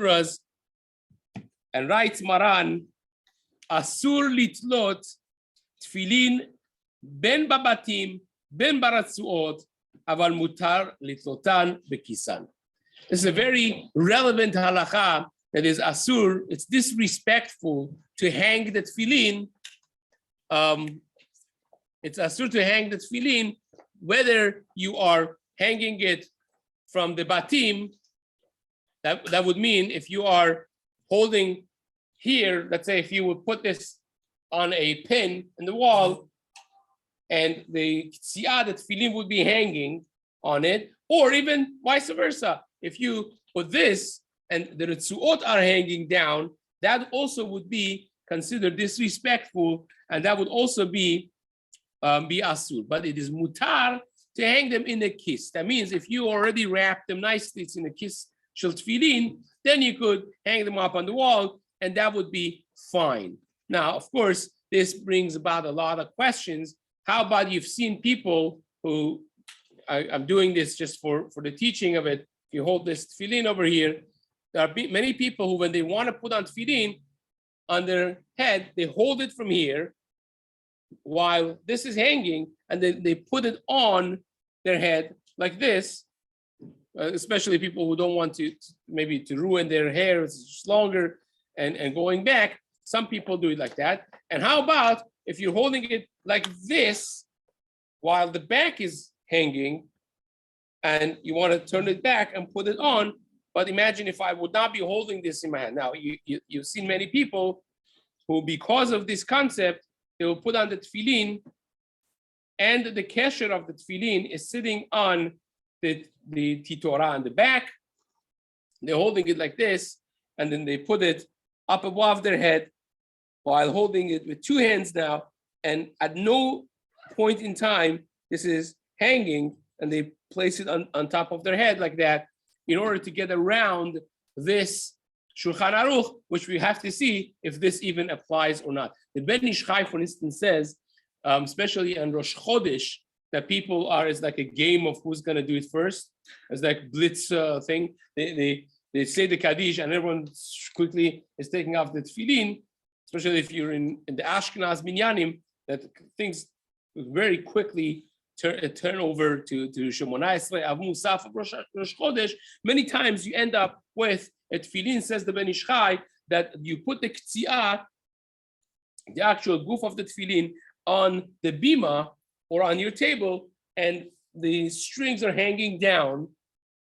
Berurahs and writes Maran, Asur litlot tefillin ben babatim ben baratzuot aval mutar litlotan bekisan. This is a very relevant halacha that is asur. It's disrespectful to hang the tefillin. It's asur to hang the tefillin, whether you are hanging it from the batim. That would mean if you are holding here, let's say if you would put this on a pin in the wall, and the tziyah, the tefillin would be hanging on it, or even vice versa. If you put this and the ritzuot are hanging down, that also would be considered disrespectful, and that would also be asur. But it is mutar to hang them in a kiss. That means if you already wrap them nicely, it's in a kiss shel tefillin, then you could hang them up on the wall, and that would be fine. Now, of course, this brings about a lot of questions. How about you've seen people who, I'm doing this just for the teaching of it. You hold this tefillin over here. There are many people who, when they want to put on tefillin on their head, they hold it from here while this is hanging, and then they put it on their head like this, especially people who don't want to maybe to ruin their hair. It's just longer and going back. Some people do it like that. And how about if you're holding it like this while the back is hanging and you want to turn it back and put it on? But imagine if I would not be holding this in my hand. Now, you've seen many people who, because of this concept, they will put on the tefillin, and the kesher of the tefillin is sitting on the titorah on the back. They're holding it like this, and then they put it up above their head while holding it with two hands now. And at no point in time, this is hanging, and they place it on top of their head like that in order to get around this Shulchan Aruch, which we have to see if this even applies or not. The Ben Ish Chai, for instance, says, especially on Rosh Chodesh, that people are, it's like a game of who's going to do it first. It's like blitz thing. They say the Kaddish, and everyone quickly is taking off the tefillin, especially if you're in the Ashkenaz Minyanim, that things very quickly turn over to Shemona Esrei, Av Musaf, Rosh Chodesh. Many times you end up with a tefillin, says the Ben Ish Chai, that you put the ktsiah, the actual goof of the tefillin, on the bima or on your table, and the strings are hanging down.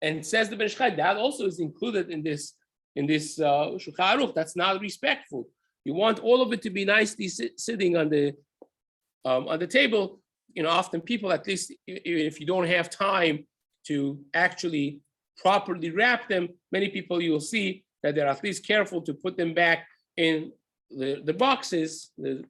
And says the Ben Ish Chai, that also is included in this Shulchan Aruch. That's not respectful. You want all of it to be nicely sitting on the table. You know, often people, at least if you don't have time to actually properly wrap them, many people you'll see that they're at least careful to put them back in the boxes, the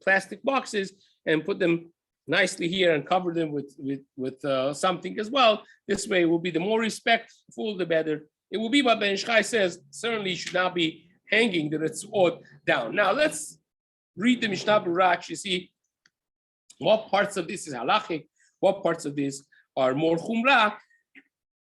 plastic boxes, and put them nicely here and cover them with something as well. This way it will be the more respectful, the better it will be. But Ben Ish Chai says certainly you should not be hanging the ritzuot down. Now let's read the Mishna Berurah to see what parts of this is halachic, what parts of this are more chumrah.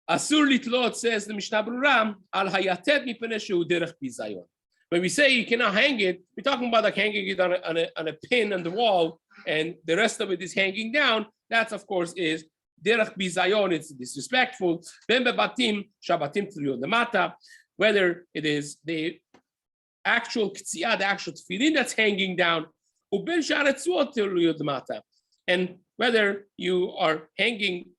Asur litlot, says the Mishna Berurah, al hayatet mipnei shehu derech bizayon. When we say you cannot hang it, we're talking about like hanging it on a pin on the wall, and the rest of it is hanging down. That, of course, is derech bizayon. It's disrespectful. Ben bebatim shabatim tluyot lemata, whether it is the actual ktsiah, the actual tefillin that's hanging down, uben sharetzuot tluyot lemata, and whether you are hanging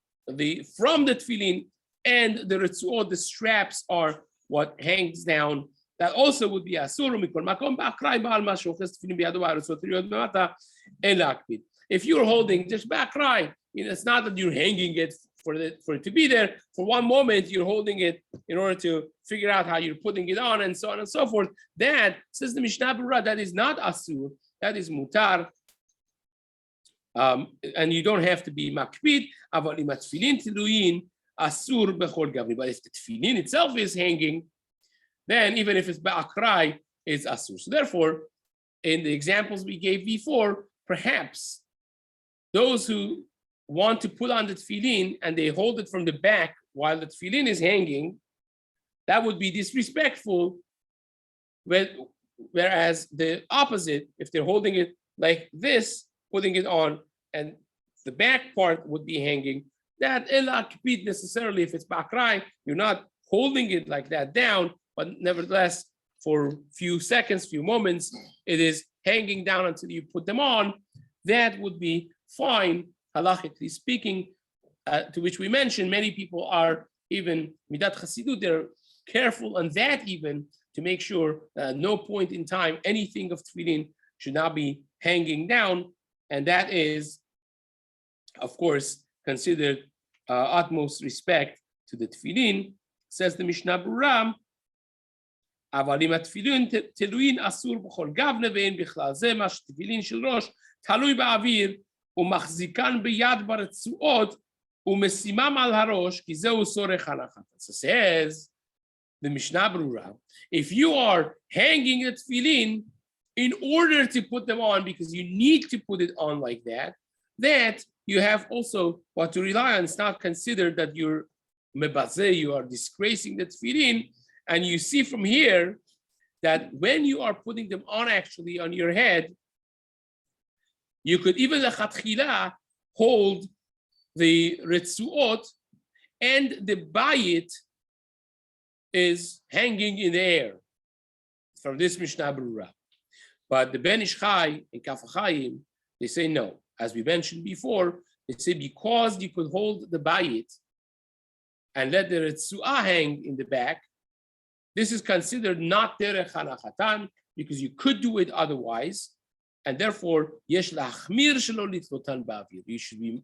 from the tefillin and the ritzuot, the straps are what hangs down. That also would be asur. If you're holding just bakrai, it's not that you're hanging it for it to be there. For one moment, you're holding it in order to figure out how you're putting it on, and so on and so forth. That, says the Mishna Berurah, that is not asur. That is mutar. And you don't have to be makpid. But if the tefillin itself is hanging, then even if it's ba'akrai, it's asur. So therefore, in the examples we gave before, perhaps those who want to put on the tefillin and they hold it from the back while the tefillin is hanging, that would be disrespectful. Whereas the opposite, if they're holding it like this, putting it on, and the back part would be hanging, that necessarily, if it's bakrai, you're not holding it like that down, but nevertheless, for few seconds, few moments, it is hanging down until you put them on. That would be fine, halachically speaking, to which we mentioned many people are even midat chasidut, they're careful on that even to make sure that at no point in time anything of tefillin should not be hanging down, and that is, of course, considered utmost respect to the tefillin. Says the Mishna Berurah, אבל אם התפילין תלוין אסור בכל גבנה ואין בכלל זה מה שתפילין של ראש תלוי באוויר ומחזיקן ביד ברצועות ומשימם על הראש כי זהו סורך הנחת. So says the Mishna Berurah, if you are hanging the tefillin in order to put them on because you need to put it on like that, that you have also what to rely on. It's not considered that you're mebazeh, you are disgracing the tefillin. And you see from here that when you are putting them on actually on your head, you could even lechatchila hold the ritzuot and the bayit is hanging in the air from this Mishnah Berurah. But the Ben Ish Chai and Kaf HaChaim, they say no. As we mentioned before, they say because you could hold the bayit and let the ritzuah hang in the back, this is considered not derech hanachatan because you could do it otherwise, and therefore yesh lachmir shelo litlotan ba'avir. You should be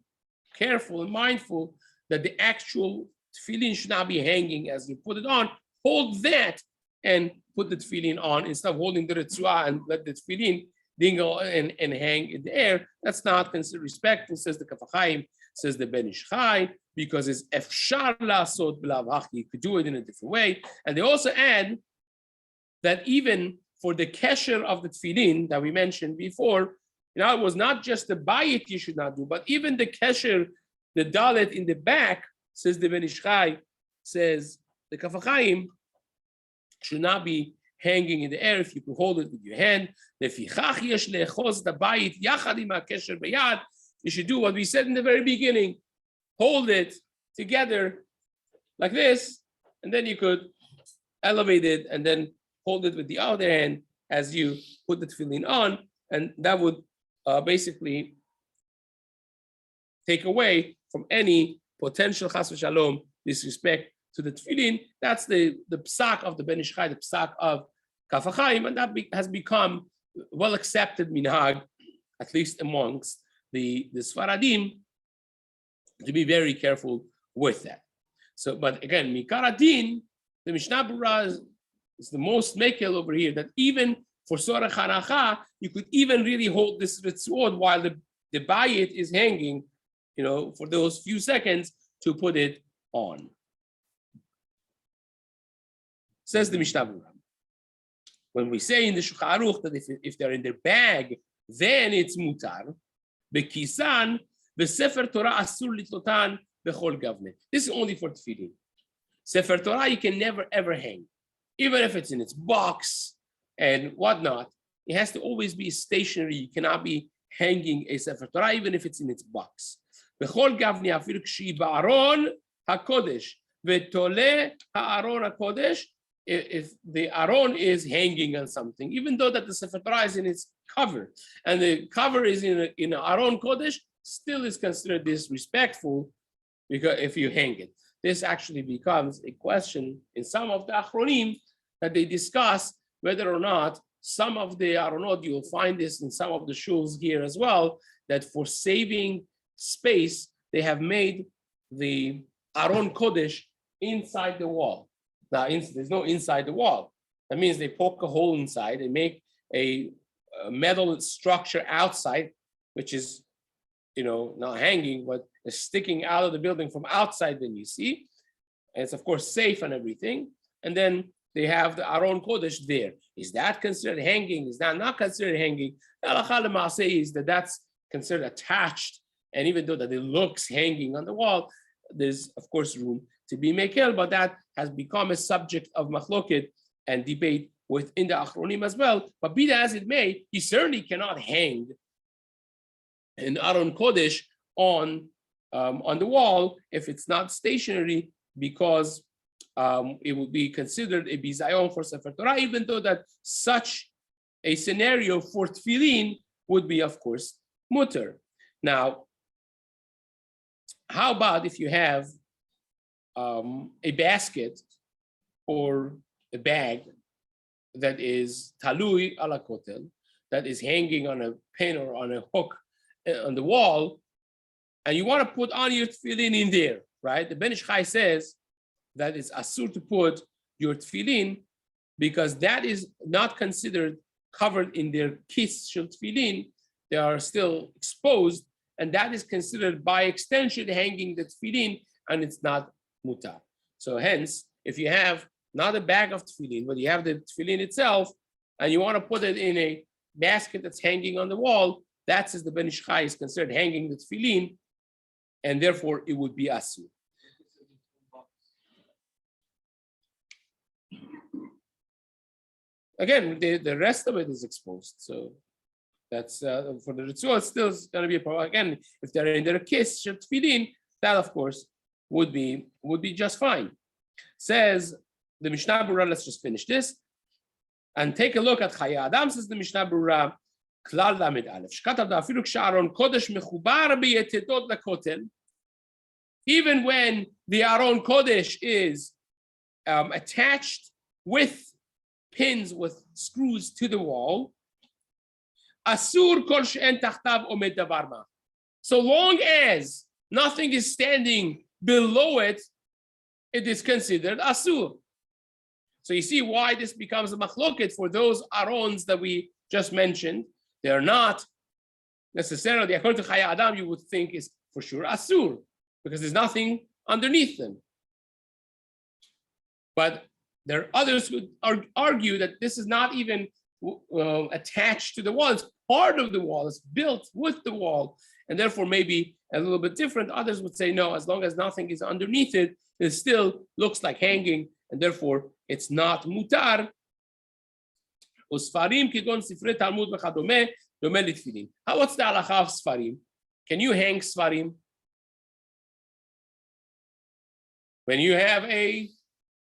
careful and mindful that the actual tefillin should not be hanging as you put it on. Hold that and put the tefillin on instead of holding the ritzuah and let the tefillin dingle and hang in the air. That's not considered respectful, says the Kaf HaChaim, says the Ben Ish Chai, because it's efshar lasot b'lav hachi. You could do it in a different way. And they also add that even for the kesher of the tefillin that we mentioned before, it was not just the bayit you should not do, but even the kesher, the dalet in the back, says the Ben Ish Chai, says the Kaf HaChaim, should not be hanging in the air if you can hold it with your hand. You should do what we said in the very beginning. Hold it together like this, and then you could elevate it and then hold it with the other hand as you put the tefillin on, and that would basically take away from any potential chas v'shalom disrespect to the tefillin. That's the psak of the Ben Ish Chai, the psak of Kaf HaChaim, and that has become well accepted minhag, at least amongst the Sfaradim, to be very careful with that. So, but again, Mikar Adin, the Mishnah Berurah is the most mekel over here, that even for Sorech Hanacha, you could even really hold this ritzuot while the bayit is hanging, for those few seconds to put it on. Says the Mishnah Berurah. When we say in the Shulchan Aruch that if they're in their bag, then it's mutar. Bekisan, besefer Torah asur litlotan bechol gavne. This is only for tefillin. Sefer Torah you can never ever hang, even if it's in its box and whatnot. It has to always be stationary. You cannot be hanging a sefer Torah even if it's in its box. Bechol gavne afir kshi ba'aron hakodesh vetole ha'aron hakodesh. If the aron is hanging on something, even though that the Sefer Torah is in its cover, and the cover is in an aron kodesh, still is considered disrespectful because if you hang it. This actually becomes a question in some of the achronim that they discuss whether or not some of the aronot, you'll find this in some of the shuls here as well, that for saving space, they have made the aron kodesh inside the wall. Now, there's no inside the wall. That means they poke a hole inside and make a metal structure outside, which is, not hanging, but is sticking out of the building from outside. Then you see, and it's of course safe and everything. And then they have the Aron Kodesh there. Is that considered hanging? Is that not considered hanging? Halacha l'maaseh is that that's considered attached, and even though that it looks hanging on the wall, there's of course room to be mekel, but that has become a subject of machloket and debate within the Achronim as well. But be that as it may, you certainly cannot hang an Aron Kodesh on the wall if it's not stationary, because it would be considered a bizayon for Sefer Torah, even though that such a scenario for tefillin would be, of course, mutter. Now, how about if you have a basket or a bag that is talui ala kotel, that is hanging on a pin or on a hook on the wall, and you want to put on your tefillin in there, right? The Ben Ish Chai says that it's asur to put your tefillin because that is not considered covered in their kiss shel tefillin. They are still exposed, and that is considered by extension hanging the tefillin, and it's not mutar. So hence, if you have not a bag of tefillin, but you have the tefillin itself, and you want to put it in a basket that's hanging on the wall, that's as the Ben Ish Chai is considered hanging the tefillin, and therefore it would be asur. Again, the rest of it is exposed, so that's for the Ritzuah, it's still going to be a problem. Again, if they're in their kiss, shel tefillin, that of course would be just fine. Says the Mishna Berurah, let's just finish this and take a look at Chaya Adam. Says the Mishna Berurah, Klal Lamed Aleph, Shkatav da'afilu k'sha'aron kodesh mechubar b'yetedot lakotel. Even when the Aron Kodesh is attached with pins, with screws to the wall, asur kol she'en tachtav omed davar ma. So long as nothing is standing below it, it is considered asur. So you see why this becomes a machloket for those arons that we just mentioned. They are not necessarily, according to Chaya Adam, you would think is for sure asur, because there's nothing underneath them. But there are others who argue that this is not even attached to the wall. It's part of the wall. It's built with the wall, and therefore maybe a little bit different. Others would say no, as long as nothing is underneath it, it still looks like hanging, and therefore it's not mutar. Usfarim kigon sifrei Talmud v'chadome dome litfilin. What's the halacha of sfarim? Can you hang sfarim? When you have a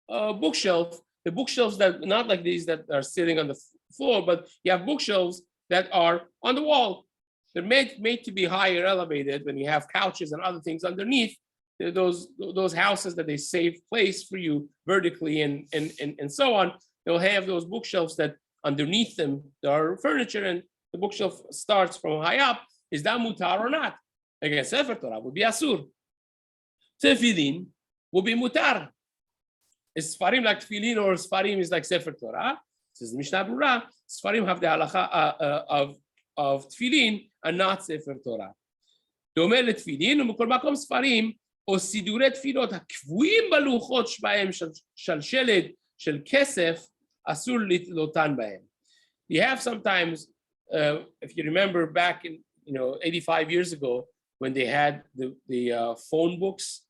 bookshelf, the bookshelves that not like these that are sitting on the floor, but you have bookshelves that are on the wall. They're made to be higher elevated. When you have couches and other things underneath, those houses that they save place for you vertically and so on, they'll have those bookshelves that underneath them there are furniture, and the bookshelf starts from high up. Is that mutar or not? Again, Sefer Torah would be asur. Tefillin will be mutar. Is Sfarim like tefillin, or Sfarim is like Sefer Torah? Says the Mishna Berurah, Sfarim have the halacha of tefillin and not Sefer Torah. Dome לתפילין, ומכל מקום ספרים או סידורי תפילות הקבועים בלוחות שבהם שלשלת של כסף אסור לתלותן בהם. You have sometimes, if you remember back in 85 years ago when they had the phone books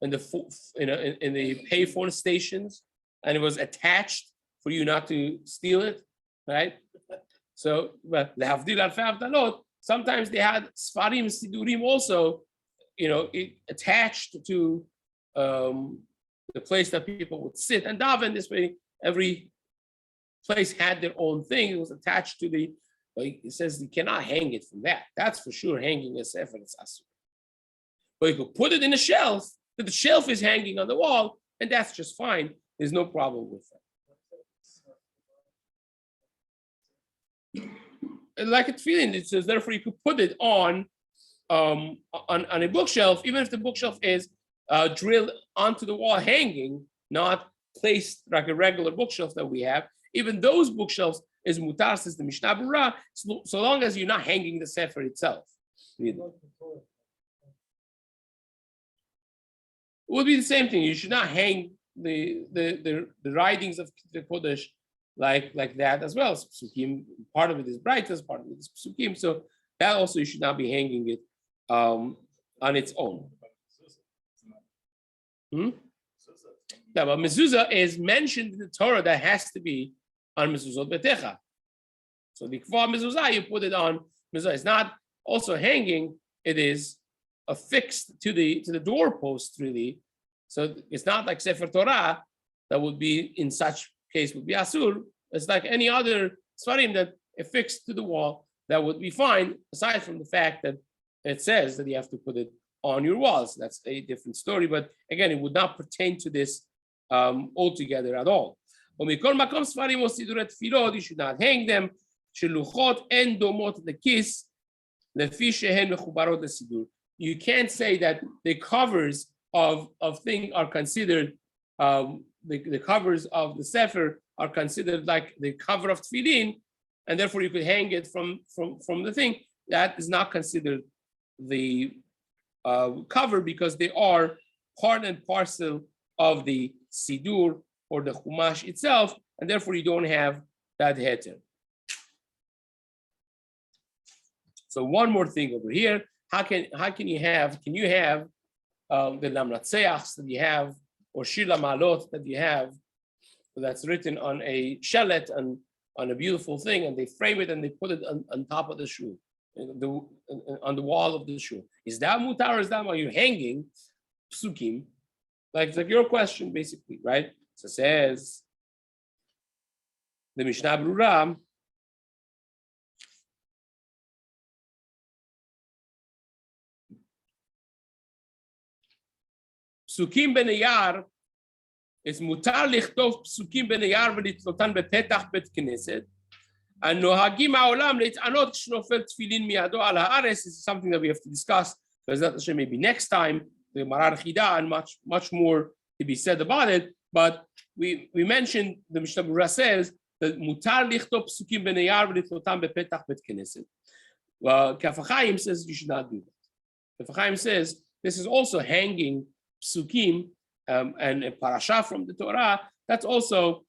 and in the payphone stations, and it was attached for you not to steal it, right? So, but lehavdil alfei havdalot, sometimes they had sfarim sidurim also, attached to the place that people would sit and daven. This way, every place had their own thing. It was attached to the. It says you cannot hang it from that. That's for sure hanging a sefer. It's asur. But you could put it in a shelf. That the shelf is hanging on the wall, and that's just fine. There's no problem with that. Like a tefillin, it says therefore you could put it on a bookshelf, even if the bookshelf is drilled onto the wall, hanging, not placed like a regular bookshelf that we have. Even those bookshelves is mutar, says the Mishna Berurah, so long as you're not hanging the sefer itself. Really. It would be the same thing. You should not hang the writings of the Kodesh like that as well. Psukim, part of it is braitas, part of it is psukim. So that also you should not be hanging it on its own. Yeah, but mezuzah is mentioned in the Torah that has to be on mezuzot betecha. So the kvar mezuzah, you put it on mezuzah. It's not also hanging; it is affixed to the doorpost, really. So it's not like Sefer Torah that would be in such case would be asur. It's like any other svarim that affixed to the wall that would be fine, aside from the fact that it says that you have to put it on your walls. That's a different story, but again, it would not pertain to this altogether at all. You should not hang them. You can't say that the covers of things are considered, the covers of the Sefer are considered like the cover of tefillin, and therefore you could hang it from the thing. That is not considered the cover, because they are part and parcel of the sidur or the chumash itself, and therefore you don't have that heter. So one more thing over here: how can you have the lamratzeachs that you have, or shila malot that you have, that's written on a shellet and on a beautiful thing, and they frame it and they put it on top of the shoe, on the wall of the shoe? Is that mutar, or is that while you're hanging psukim? Like your question, basically, right? So it says the Mishna Berurah, psukim benayar is mutar lichtov psukim benayar v'litlotan bepetach bet knesset. And nohagim ha'olam leit'anot shnofel tefillin miyado al haaretz is something that we have to discuss. Because maybe next time the Marar Chida, and much more to be said about it. But we mentioned the Mishna Berurah says that mutar lichtov psukim benayar v'litlotan bepetach bet knesset. Well, Kaf HaChaim says you should not do that. Kaf HaChaim says this is also hanging psukim and a parasha from the Torah. That's also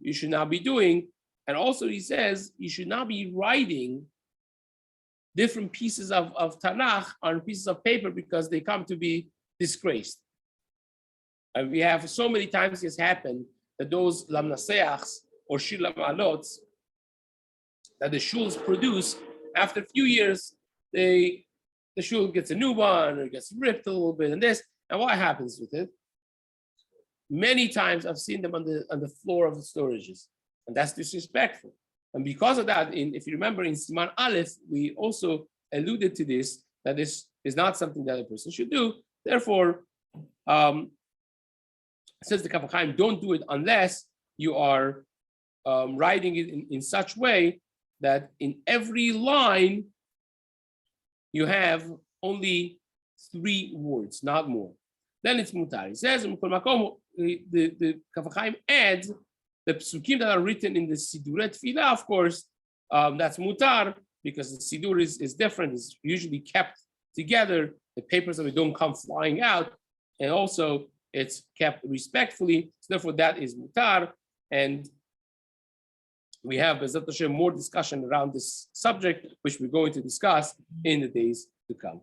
you should not be doing. And also he says you should not be writing different pieces of Tanakh on pieces of paper, because they come to be disgraced. And we have so many times it's happened that those lamnaseachs or shila malots that the shuls produce, after a few years, the shul gets a new one, or it gets ripped a little bit, and this. And what happens with it? Many times I've seen them on the floor of the storages, and that's disrespectful. And because of that, if you remember in Siman Aleph, we also alluded to this, that this is not something that a person should do. Therefore, says the Kaf HaChaim, don't do it unless you are writing it in such way that in every line you have only 3 words, not more. Then it's mutar. He says, the Kaf HaChaim adds the psukim that are written in the Siduret Tefillah, of course, that's mutar, because the Sidur is different. It's usually kept together. The papers of it don't come flying out. And also, it's kept respectfully. So therefore, that is mutar. And we have, B'ezrat Hashem, more discussion around this subject, which we're going to discuss in the days to come.